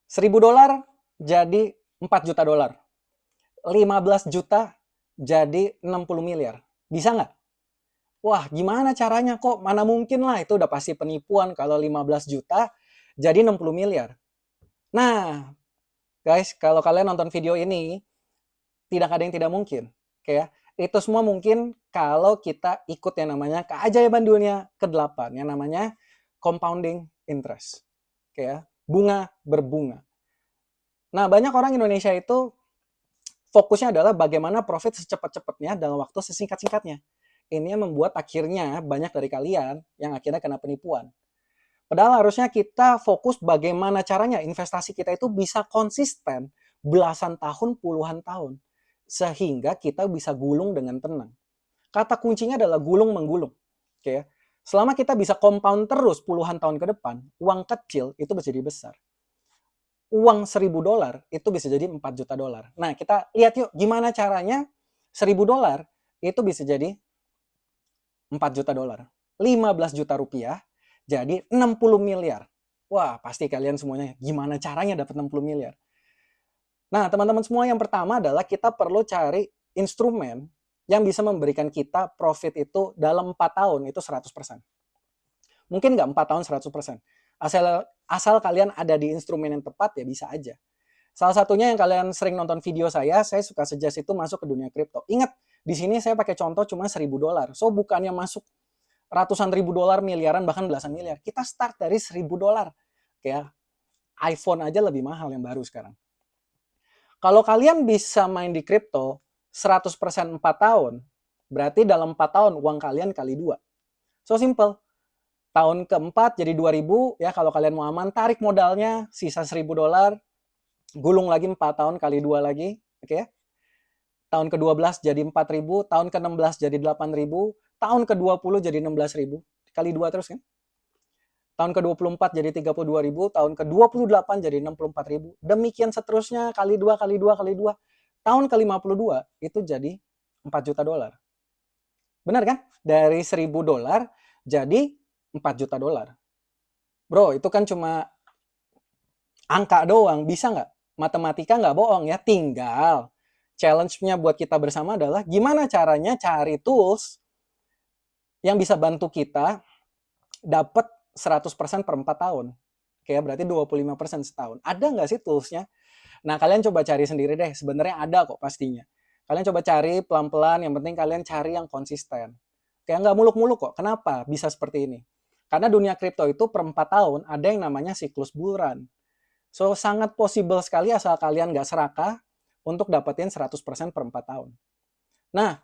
$1.000 jadi 4 juta dolar. 15 juta jadi 60 miliar. Bisa nggak? Wah, gimana caranya kok? Mana mungkin lah, itu udah pasti penipuan kalau 15 juta jadi 60 miliar. Nah, guys, kalau kalian nonton video ini, tidak ada yang tidak mungkin. Oke ya. Itu semua mungkin kalau kita ikut yang namanya keajaiban dunia ke-8, yang namanya compounding interest. Oke ya. Bunga berbunga. Nah, banyak orang Indonesia itu fokusnya adalah bagaimana profit secepat-cepatnya dalam waktu sesingkat-singkatnya. Ini yang membuat akhirnya banyak dari kalian yang akhirnya kena penipuan. Padahal harusnya kita fokus bagaimana caranya investasi kita itu bisa konsisten belasan tahun, puluhan tahun. Sehingga kita bisa gulung dengan tenang. Kata kuncinya adalah gulung-menggulung. Oke ya. Selama kita bisa compound terus puluhan tahun ke depan, uang kecil itu bisa jadi besar. Uang $1.000 itu bisa jadi 4 juta dolar. Nah, kita lihat yuk gimana caranya $1.000 itu bisa jadi 4 juta dolar. 15 juta rupiah jadi 60 miliar. Wah, pasti kalian semuanya gimana caranya dapat 60 miliar. Nah, teman-teman semua, yang pertama adalah kita perlu cari instrumen yang bisa memberikan kita profit itu dalam 4 tahun itu 100%. Mungkin nggak 4 tahun 100%. Asal kalian ada di instrumen yang tepat ya bisa aja. Salah satunya yang kalian sering nonton video saya suka suggest itu masuk ke dunia kripto. Ingat, di sini saya pakai contoh cuma $1.000. So, bukannya masuk ratusan ribu dolar, miliaran, bahkan belasan miliar. Kita start dari $1.000. Kayak iPhone aja lebih mahal yang baru sekarang. Kalau kalian bisa main di kripto 100% 4 tahun, berarti dalam 4 tahun uang kalian kali 2. So simple. Tahun keempat jadi 2.000, ya kalau kalian mau aman, tarik modalnya, sisa $1.000, gulung lagi 4 tahun kali 2 lagi, oke ya. Tahun ke-12 jadi 4.000, tahun ke-16 jadi 8.000, tahun ke-20 jadi 16.000, kali 2 terus kan. Tahun ke-24 jadi 32.000, tahun ke-28 jadi 64.000, demikian seterusnya, kali 2, kali 2, kali 2. Tahun ke-52 itu jadi 4 juta dolar. Benar kan? Dari $1.000 jadi 4 juta dolar. Bro, itu kan cuma angka doang, bisa nggak? Matematika nggak bohong ya, tinggal challenge-nya buat kita bersama adalah gimana caranya cari tools yang bisa bantu kita dapat 100% per 4 tahun. Kayak berarti 25% setahun. Ada nggak sih toolsnya? Nah, kalian coba cari sendiri deh. Sebenarnya ada kok pastinya. Kalian coba cari pelan-pelan, yang penting kalian cari yang konsisten. Kayak nggak muluk-muluk kok. Kenapa bisa seperti ini? Karena dunia kripto itu per 4 tahun ada yang namanya siklus bull run. So, sangat possible sekali asal kalian nggak serakah untuk dapetin 100% per 4 tahun. Nah,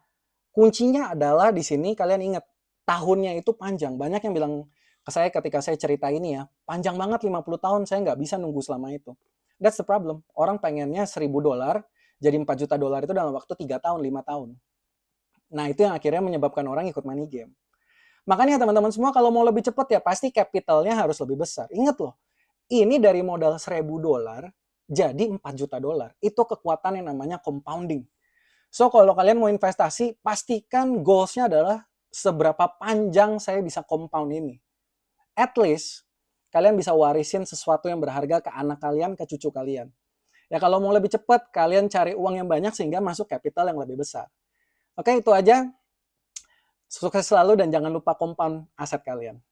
kuncinya adalah di sini kalian ingat, tahunnya itu panjang. Banyak yang bilang ke saya ketika saya cerita ini ya, panjang banget 50 tahun, saya nggak bisa nunggu selama itu. That's the problem. Orang pengennya $1.000 jadi 4 juta dolar itu dalam waktu 3 tahun, 5 tahun. Nah, itu yang akhirnya menyebabkan orang ikut money game. Makanya teman-teman semua kalau mau lebih cepat ya pasti capitalnya harus lebih besar. Ingat loh, ini dari modal $1.000 jadi 4 juta dolar. Itu kekuatan yang namanya compounding. So, kalau kalian mau investasi, pastikan goals-nya adalah seberapa panjang saya bisa compound ini. At least, kalian bisa warisin sesuatu yang berharga ke anak kalian, ke cucu kalian. Ya kalau mau lebih cepat, kalian cari uang yang banyak sehingga masuk capital yang lebih besar. Oke, itu aja. Sukses selalu dan jangan lupa compound aset kalian.